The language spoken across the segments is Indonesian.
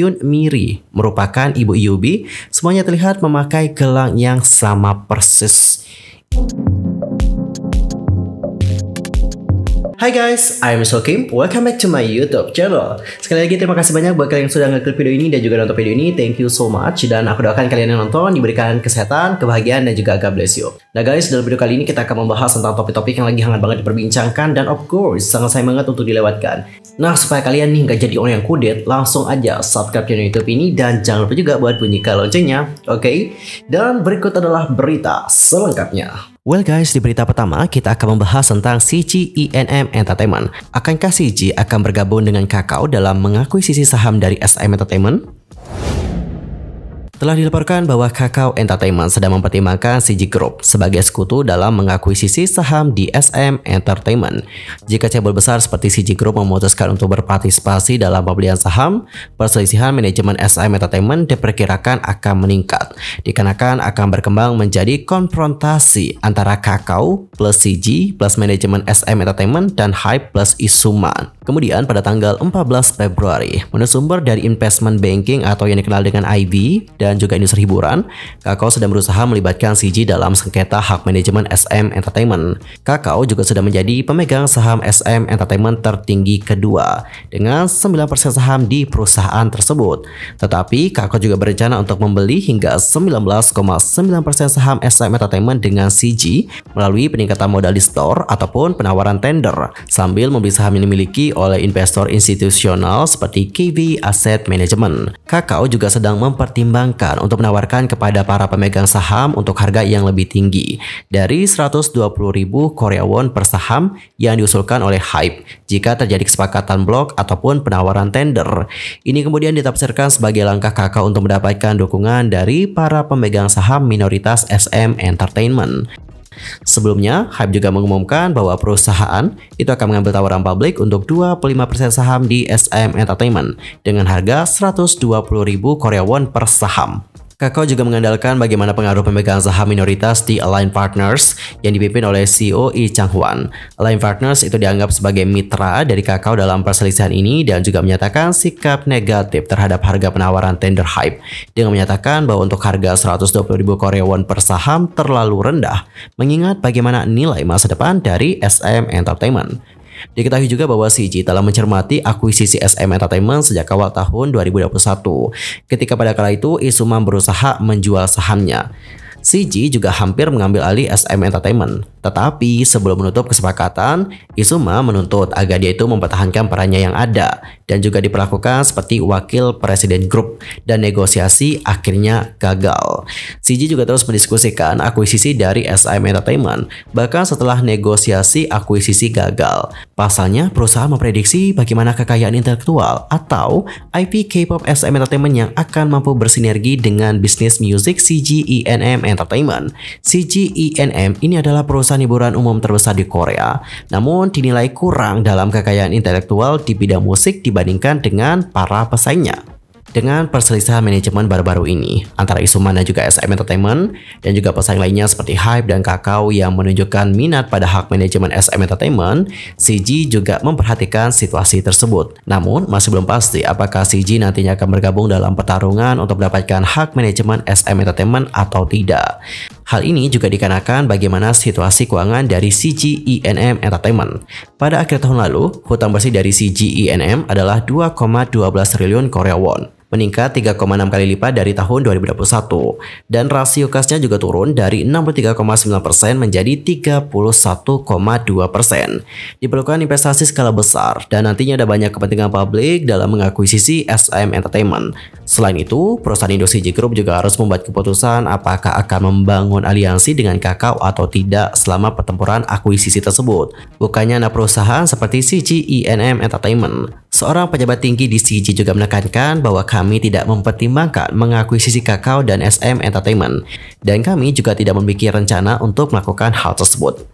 Yun Miri merupakan ibu Yubi, semuanya terlihat memakai gelang yang sama persis. Hai guys, I'm Sokim. Welcome back to my YouTube channel. Sekali lagi terima kasih banyak buat kalian yang sudah ngeklik video ini dan juga nonton video ini. Thank you so much. Dan aku doakan kalian yang nonton diberikan kesehatan, kebahagiaan, dan juga God bless you. Nah guys, dalam video kali ini kita akan membahas tentang topik-topik yang lagi hangat banget diperbincangkan dan of course sangat sayang banget untuk dilewatkan. Nah supaya kalian nih nggak jadi orang yang kudet, langsung aja subscribe channel YouTube ini dan jangan lupa juga buat bunyikan loncengnya, oke? Dan berikut adalah berita selengkapnya. Well guys, di berita pertama kita akan membahas tentang CG E&M Entertainment. Akankah CG akan bergabung dengan Kakao dalam mengakuisisi saham dari SM Entertainment? Telah dilaporkan bahwa Kakao Entertainment sedang mempertimbangkan CG Group sebagai sekutu dalam mengakuisisi saham di SM Entertainment. Jika cebol besar seperti CG Group memutuskan untuk berpartisipasi dalam pembelian saham, perselisihan manajemen SM Entertainment diperkirakan akan meningkat, dikarenakan akan berkembang menjadi konfrontasi antara Kakao plus CG plus manajemen SM Entertainment dan Hype plus Isuman. Kemudian pada tanggal 14 Februari, menurut sumber dari investment banking atau yang dikenal dengan IB dan juga industri hiburan, Kakao sedang berusaha melibatkan CG dalam sengketa hak manajemen SM Entertainment. Kakao juga sudah menjadi pemegang saham SM Entertainment tertinggi kedua dengan 9% saham di perusahaan tersebut. Tetapi Kakao juga berencana untuk membeli hingga 19,9% saham SM Entertainment dengan CG melalui peningkatan modal di store ataupun penawaran tender sambil membeli saham yang dimiliki oleh investor institusional seperti KV Asset Management. Kakao juga sedang mempertimbangkan untuk menawarkan kepada para pemegang saham untuk harga yang lebih tinggi dari 120.000 Korea won per saham yang diusulkan oleh Hype jika terjadi kesepakatan blok ataupun penawaran tender. Ini kemudian ditafsirkan sebagai langkah Kakao untuk mendapatkan dukungan dari para pemegang saham minoritas SM Entertainment. Sebelumnya, Hype juga mengumumkan bahwa perusahaan itu akan mengambil tawaran publik untuk 25% saham di SM Entertainment dengan harga 120.000 Korea won per saham. Kakao juga mengandalkan bagaimana pengaruh pemegang saham minoritas di Align Partners yang dipimpin oleh CEO Lee Chang-hwan. Align Partners itu dianggap sebagai mitra dari Kakao dalam perselisihan ini dan juga menyatakan sikap negatif terhadap harga penawaran tender Hype dengan menyatakan bahwa untuk harga 120.000 Korea won per saham terlalu rendah mengingat bagaimana nilai masa depan dari SM Entertainment. Diketahui juga bahwa CG telah mencermati akuisisi SM Entertainment sejak awal tahun 2021 ketika pada kala itu Isuman berusaha menjual sahamnya. CG juga hampir mengambil alih SM Entertainment. Tetapi sebelum menutup kesepakatan, Isuma menuntut agar dia itu mempertahankan perannya yang ada dan juga diperlakukan seperti wakil presiden grup dan negosiasi akhirnya gagal. CG juga terus mendiskusikan akuisisi dari SM Entertainment bahkan setelah negosiasi akuisisi gagal. Pasalnya, perusahaan memprediksi bagaimana kekayaan intelektual atau IP K-pop SM Entertainment yang akan mampu bersinergi dengan bisnis musik CG E&M Entertainment. CG E&M ini adalah perusahaan hiburan umum terbesar di Korea, namun dinilai kurang dalam kekayaan intelektual di bidang musik dibandingkan dengan para pesaingnya. Dengan perselisihan manajemen baru-baru ini antara Isuman dan juga SM Entertainment dan juga pesaing lainnya seperti Hype dan Kakao yang menunjukkan minat pada hak manajemen SM Entertainment, CG juga memperhatikan situasi tersebut. Namun masih belum pasti apakah CG nantinya akan bergabung dalam pertarungan untuk mendapatkan hak manajemen SM Entertainment atau tidak. Hal ini juga dikarenakan bagaimana situasi keuangan dari CG E&M Entertainment. Pada akhir tahun lalu, hutang bersih dari CG E&M adalah 2,12 triliun Korea won, meningkat 3,6 kali lipat dari tahun 2021 dan rasio kasnya juga turun dari 63,9% menjadi 31,2%. Diperlukan investasi skala besar dan nantinya ada banyak kepentingan publik dalam mengakuisisi SM Entertainment. Selain itu, perusahaan Indo CG Group juga harus membuat keputusan apakah akan membangun aliansi dengan Kakao atau tidak selama pertempuran akuisisi tersebut. Bukannya anak perusahaan seperti CG E&M Entertainment. Seorang pejabat tinggi di CG juga menekankan bahwa kami tidak mempertimbangkan mengakuisisi Kakao dan SM Entertainment, dan kami juga tidak memiliki rencana untuk melakukan hal tersebut.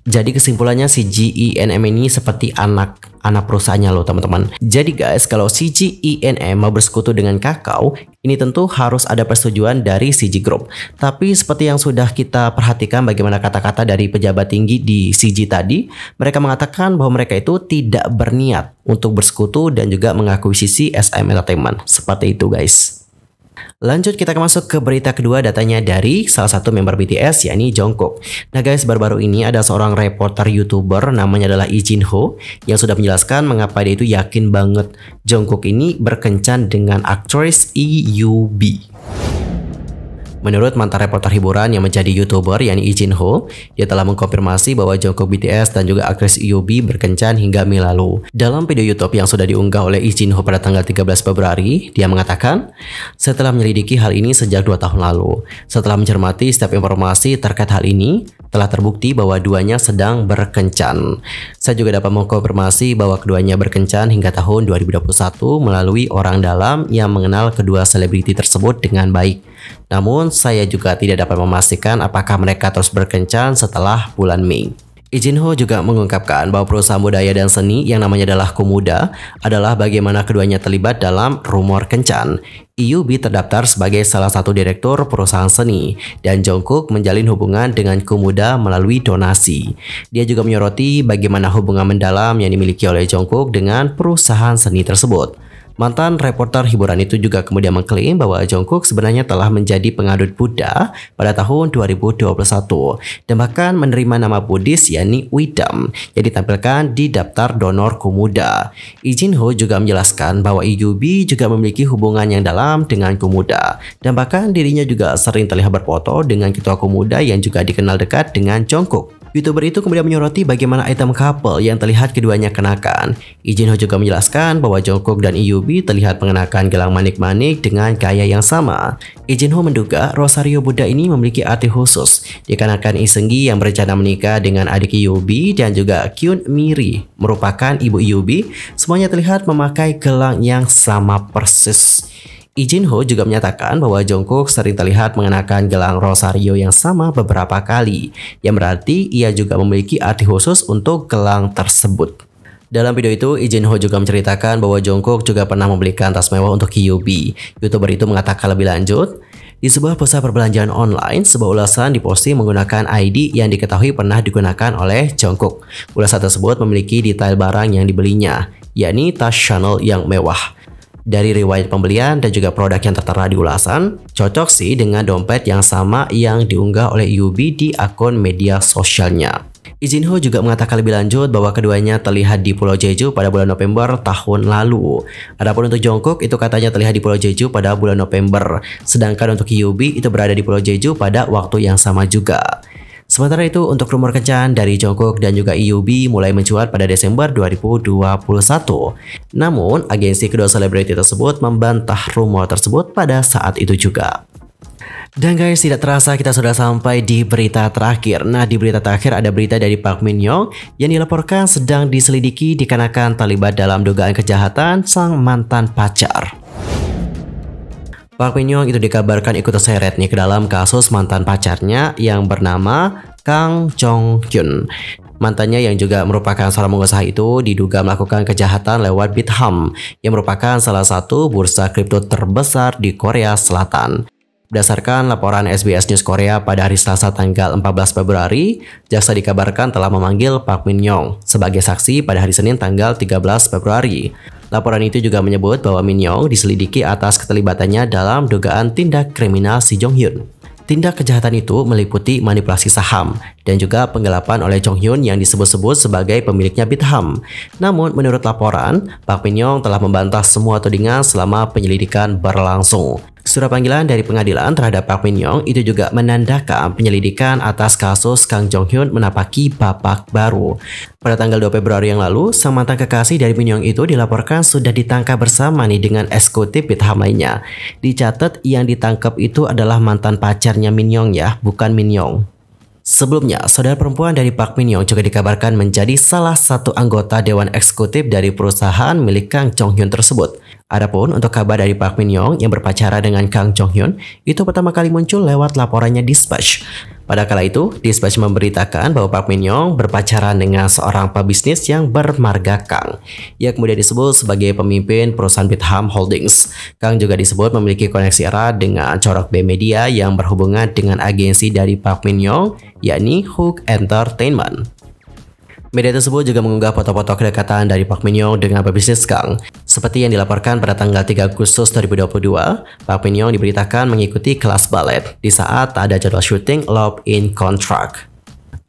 Jadi kesimpulannya CG E&M ini seperti anak anak perusahaannya loh teman-teman. Jadi guys, kalau CG ENM mau bersekutu dengan Kakao, ini tentu harus ada persetujuan dari CG Group. Tapi seperti yang sudah kita perhatikan bagaimana kata-kata dari pejabat tinggi di CG tadi, mereka mengatakan bahwa mereka itu tidak berniat untuk bersekutu dan juga mengakuisisi SM Entertainment. Seperti itu guys. Lanjut kita akan masuk ke berita kedua, datanya dari salah satu member BTS yakni Jungkook. Nah guys, baru-baru ini ada seorang reporter YouTuber namanya adalah Lee Jin Ho yang sudah menjelaskan mengapa dia itu yakin banget Jungkook ini berkencan dengan aktris IUB. Menurut mantan reporter hiburan yang menjadi YouTuber yakni Lee Jin Ho, dia telah mengkonfirmasi bahwa Jungkook BTS dan juga aktris IUB berkencan hingga Mei lalu. Dalam video YouTube yang sudah diunggah oleh Lee Jin Ho pada tanggal 13 Februari, dia mengatakan, "Setelah menyelidiki hal ini sejak 2 tahun lalu, setelah mencermati setiap informasi terkait hal ini, telah terbukti bahwa duanya sedang berkencan. Saya juga dapat mengkonfirmasi bahwa keduanya berkencan hingga tahun 2021 melalui orang dalam yang mengenal kedua selebriti tersebut dengan baik. Namun, saya juga tidak dapat memastikan apakah mereka terus berkencan setelah bulan Mei." Lee Jin Ho juga mengungkapkan bahwa perusahaan budaya dan seni yang namanya adalah Komuda adalah bagaimana keduanya terlibat dalam rumor kencan. IUB terdaftar sebagai salah satu direktur perusahaan seni dan Jungkook menjalin hubungan dengan Komuda melalui donasi. Dia juga menyoroti bagaimana hubungan mendalam yang dimiliki oleh Jungkook dengan perusahaan seni tersebut. Mantan reporter hiburan itu juga kemudian mengklaim bahwa Jungkook sebenarnya telah menjadi pengadut Buddha pada tahun 2021 dan bahkan menerima nama Buddhis yakni Widam yang ditampilkan di daftar donor Komuda. Lee Jin Ho juga menjelaskan bahwa IUB juga memiliki hubungan yang dalam dengan Komuda dan bahkan dirinya juga sering terlihat berfoto dengan ketua Komuda yang juga dikenal dekat dengan Jungkook. YouTuber itu kemudian menyoroti bagaimana item couple yang terlihat keduanya kenakan. Lee Jin Ho juga menjelaskan bahwa Jungkook dan IUB terlihat mengenakan gelang manik-manik dengan gaya yang sama. Lee Jin Ho menduga Rosario Buddha ini memiliki arti khusus dikarenakan Lee Seung-gi yang berencana menikah dengan adik IUB dan juga Kyun Miri merupakan ibu IUB, semuanya terlihat memakai gelang yang sama persis. Lee Jin Ho juga menyatakan bahwa Jungkook sering terlihat mengenakan gelang Rosario yang sama beberapa kali, yang berarti ia juga memiliki arti khusus untuk gelang tersebut. Dalam video itu, Lee Jin Ho juga menceritakan bahwa Jungkook juga pernah membelikan tas mewah untuk IUB. YouTuber itu mengatakan lebih lanjut, di sebuah pusat perbelanjaan online, sebuah ulasan diposting menggunakan ID yang diketahui pernah digunakan oleh Jungkook. Ulasan tersebut memiliki detail barang yang dibelinya, yakni tas Chanel yang mewah. Dari riwayat pembelian dan juga produk yang tertera di ulasan, cocok sih dengan dompet yang sama yang diunggah oleh IUB di akun media sosialnya. Lee Jin Ho juga mengatakan lebih lanjut bahwa keduanya terlihat di Pulau Jeju pada bulan November tahun lalu. Adapun untuk Jungkook itu katanya terlihat di Pulau Jeju pada bulan November, sedangkan untuk IUB itu berada di Pulau Jeju pada waktu yang sama juga. Sementara itu, untuk rumor kencan dari Jungkook dan juga IUB mulai mencuat pada Desember 2021. Namun, agensi kedua selebriti tersebut membantah rumor tersebut pada saat itu juga. Dan guys, tidak terasa kita sudah sampai di berita terakhir. Nah, di berita terakhir ada berita dari Park Min Young yang dilaporkan sedang diselidiki dikarenakan terlibat dalam dugaan kejahatan sang mantan pacar. Park Min Young itu dikabarkan ikut terseret nih ke dalam kasus mantan pacarnya yang bernama Kang Jong Hyun. Mantannya yang juga merupakan seorang pengusaha itu diduga melakukan kejahatan lewat Bithumb yang merupakan salah satu bursa kripto terbesar di Korea Selatan. Berdasarkan laporan SBS News Korea pada hari Selasa tanggal 14 Februari, jaksa dikabarkan telah memanggil Park Min Young sebagai saksi pada hari Senin tanggal 13 Februari. Laporan itu juga menyebut bahwa Min Young diselidiki atas keterlibatannya dalam dugaan tindak kriminal Si Jong Hyun. Tindak kejahatan itu meliputi manipulasi saham dan juga penggelapan oleh Jong Hyun yang disebut-sebut sebagai pemiliknya Bithumb. Namun menurut laporan, Park Min Young telah membantah semua tudingan selama penyelidikan berlangsung. Surat panggilan dari pengadilan terhadap Park Min Young itu juga menandakan penyelidikan atas kasus Kang Jong Hyun menapaki babak baru. Pada tanggal 2 Februari yang lalu, sang mantan kekasih dari Min Young itu dilaporkan sudah ditangkap bersama nih dengan eksekutif Bithumb lainnya. Dicatat yang ditangkap itu adalah mantan pacarnya Min Young ya, bukan Min Young. Sebelumnya, saudara perempuan dari Park Min Young juga dikabarkan menjadi salah satu anggota dewan eksekutif dari perusahaan milik Kang Jong Hyun tersebut. Adapun untuk kabar dari Park Min Young yang berpacaran dengan Kang Jong Hyun itu pertama kali muncul lewat laporannya Dispatch. Pada kala itu, Dispatch memberitakan bahwa Park Min Young berpacaran dengan seorang pebisnis yang bermarga Kang. Ia kemudian disebut sebagai pemimpin perusahaan Bitham Holdings. Kang juga disebut memiliki koneksi erat dengan Corok B Media yang berhubungan dengan agensi dari Park Min Young, yakni Hook Entertainment. Media tersebut juga mengunggah foto-foto kedekatan dari Park Min Young dengan pebisnis Kang. Seperti yang dilaporkan pada tanggal 3 Agustus 2022, Park Min Young diberitakan mengikuti kelas balet di saat tak ada jadwal syuting Love in Contract.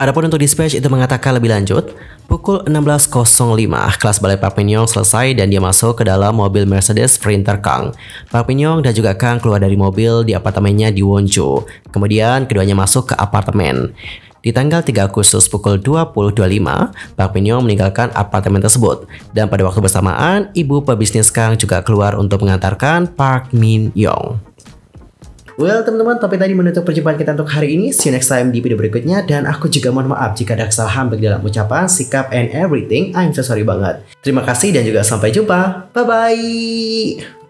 Adapun untuk Dispatch itu mengatakan lebih lanjut, pukul 16.05 kelas balet Park Min Young selesai dan dia masuk ke dalam mobil Mercedes Sprinter Kang. Park Min Young dan juga Kang keluar dari mobil di apartemennya di Wonju. Kemudian keduanya masuk ke apartemen. Di tanggal 3 Agustus pukul 20.25, Park Min Young meninggalkan apartemen tersebut. Dan pada waktu bersamaan, ibu pebisnis Kang juga keluar untuk mengantarkan Park Min Young. Well teman-teman, tapi tadi menutup perjumpaan kita untuk hari ini. See you next time di video berikutnya. Dan aku juga mohon maaf jika ada kesalahan baik dalam ucapan, sikap, and everything. I'm so sorry banget. Terima kasih dan juga sampai jumpa. Bye-bye.